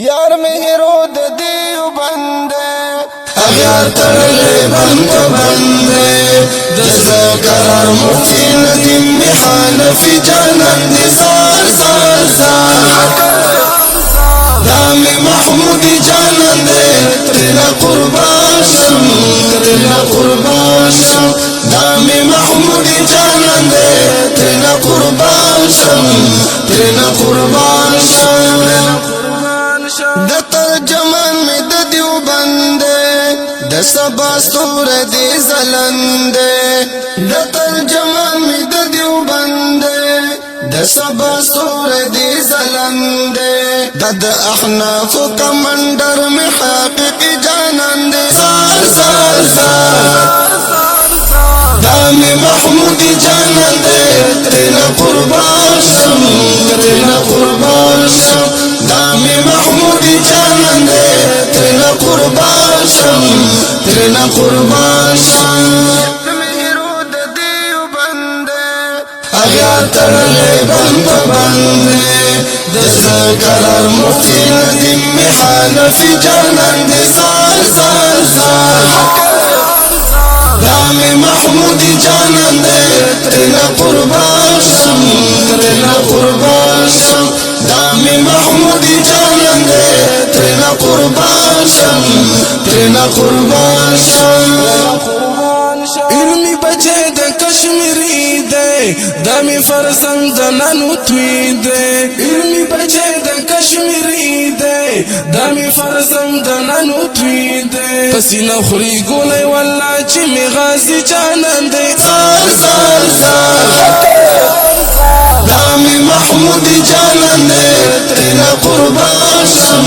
یار مهرو د دیو بندے اغیار ترلے بند بندے دستا قرار مفتی ندیم بحانفی جانن دی سار سار سار دامی محمودی جانن دے ترینا قربان شم ترینا قربان شم دامی محمودی جانن دے ترینا قربان شم ترینا قربان شم د ترجمان می د دیو بندے د سبا ستور دی زلندے د ترجمان می د دیو بندے د سبا ستور دی زلندے د احناف کمانڈر می حقیقی جانان دے سار سار سار دامی محمودی جانان دے ترینا قربان شم ترینا قربان شم دامی محمودی جانان دے ترینا قربان شم ترینا قربان شم اغیار ترلے بند بندے دستا قرار مفتی ندیم حنفی جانان دے سار سار سار دامی محمودی جانان دے ترینا قربان شم ترینا قربان شم دامی محمودی جانان دے ترینا قربان شم ترینا قربان شم علمی بچے د کشمیری دے دامی فرزند زنانو توی دے علمی بچے د کشمیری دے دامی فرزند زنانو توی دے پسینہ خوری گولے واللہ چی می غازی جانان دے سار سار سار دامی محمودی جانان دے ترینا قربان شم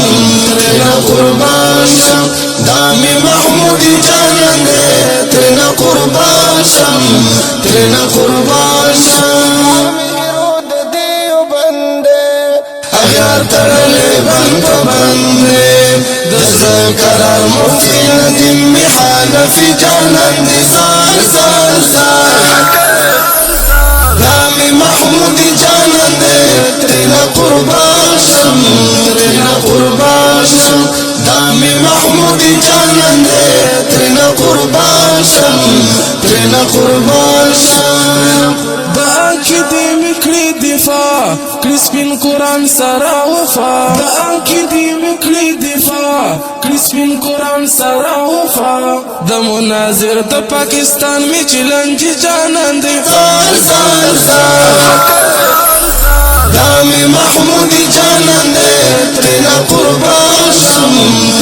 ترینا قربان شم دامی محمودی جانان دے ترینا قربان شم ترینا قربان شم اغیار ترلے بند بندے دستا قرار مفتی ندیم حنفی جانان دی سار سار سار دامی محمودی جانان دے ترینا قربان شم ترینا قربان شم دامی محمودی جانان دے ترینا قربان شم ترینا قربان شم دا کی دی مکلی دفاع کرسپین قرآن سرا وفا دا کی دی مکلی دفاع کرسپین قرآن سرا وفا دا مناظر دا پاکستان میں چلنجی جانان دے سار سار سار دامی محمودی جانان دے ترینا قربان شم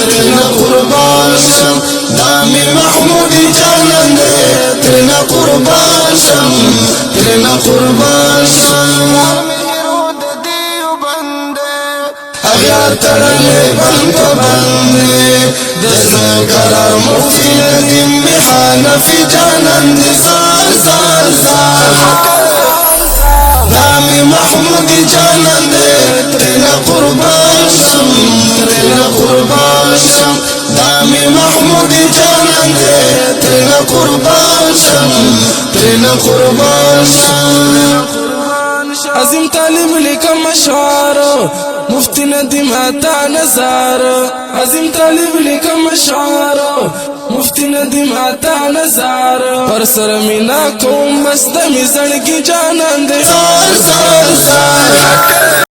ترینا قربان شم دامی محمودی جانان دے ترینا قربان شم ترینا قربان شم اغیار ترلے بند بندے دستا قرار مفتی ندیم حنفی جانان دی سار سار سار دامی محمودی جانان دے ترینا قربان شم ترینا قربان شم دامی محمودی جانان دے ترینا قربان شم ترینا قربان شم عظیم طالب لکم اشعار مفتی ندیم عطا نظار عظیم طالب لکم اشعار مفتی ندیم عطا نظار پر سر مینا کوم بس دمی زنگی جانان دے سار سار سار